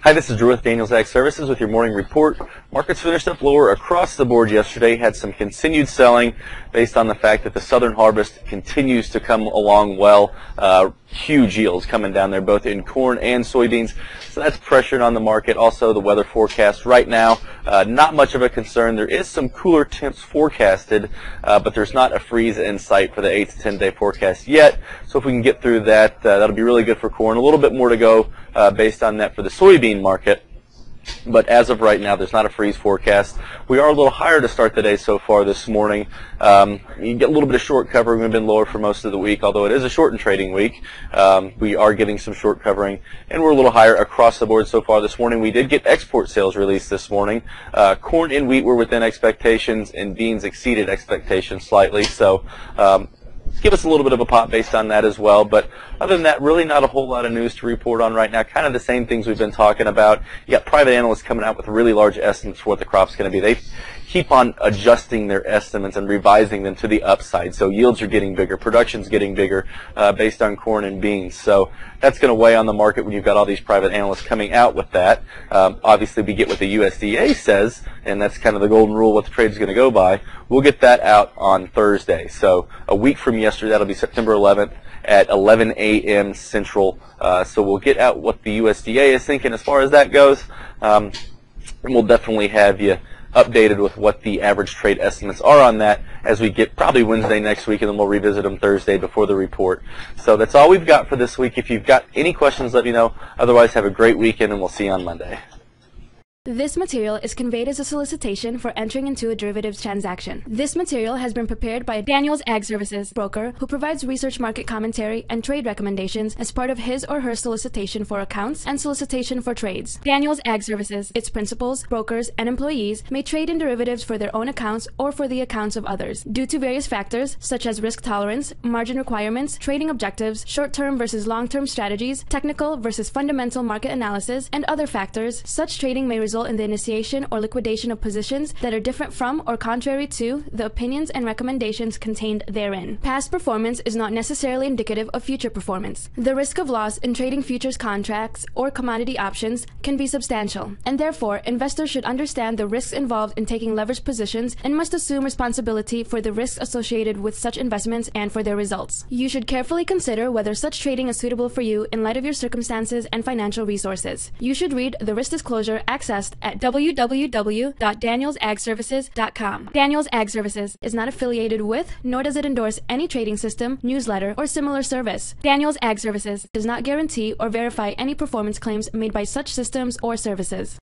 Hi, this is Drew with Daniels Ag Services with your morning report. Markets finished up lower across the board yesterday, had some continued selling based on the fact that the southern harvest continues to come along well. Huge yields coming down there both in corn and soybeans, so that's pressured on the market. Also, the weather forecast right now, not much of a concern. There is some cooler temps forecasted, but there's not a freeze in sight for the 8 to 10 day forecast yet. So if we can get through that, that'll be really good for corn. A little bit more to go based on that for the soybean market. But as of right now, there's not a freeze forecast. We are a little higher to start the day so far this morning. You get a little bit of short covering. We've been lower for most of the week, although it is a shortened trading week. We are getting some short covering, and we're a little higher across the board so far this morning. We did get export sales released this morning. Corn and wheat were within expectations, and beans exceeded expectations slightly. So give us a little bit of a pop based on that as well. But other than that, really not a whole lot of news to report on right now. Kind of the same things we've been talking about. You got private analysts coming out with really large estimates for what the crop's going to be. They keep on adjusting their estimates and revising them to the upside. So yields are getting bigger, production's getting bigger based on corn and beans. So that's going to weigh on the market when you've got all these private analysts coming out with that. Obviously, we get what the USDA says, and that's kind of the golden rule, what the trade's going to go by. We'll get that out on Thursday. So a week from yesterday, that'll be September 11th at 11 a.m. Central. So we'll get out what the USDA is thinking as far as that goes. And we'll definitely have you updated with what the average trade estimates are on that as we get probably Wednesday next week, and then we'll revisit them Thursday before the report. So that's all we've got for this week. If you've got any questions, let me know. Otherwise, have a great weekend, and we'll see you on Monday. This material is conveyed as a solicitation for entering into a derivatives transaction. This material has been prepared by Daniels Ag Services broker who provides research, market commentary, and trade recommendations as part of his or her solicitation for accounts and solicitation for trades. Daniels Ag Services, its principals, brokers, and employees may trade in derivatives for their own accounts or for the accounts of others. Due to various factors such as risk tolerance, margin requirements, trading objectives, short-term versus long-term strategies, technical versus fundamental market analysis, and other factors, such trading may result in the initiation or liquidation of positions that are different from or contrary to the opinions and recommendations contained therein. Past performance is not necessarily indicative of future performance. The risk of loss in trading futures contracts or commodity options can be substantial, and therefore investors should understand the risks involved in taking leveraged positions and must assume responsibility for the risks associated with such investments and for their results. You should carefully consider whether such trading is suitable for you in light of your circumstances and financial resources. You should read the risk disclosure accessed at www.danielsagservices.com. Daniels Ag Services is not affiliated with, nor does it endorse any trading system, newsletter, or similar service. Daniels Ag Services does not guarantee or verify any performance claims made by such systems or services.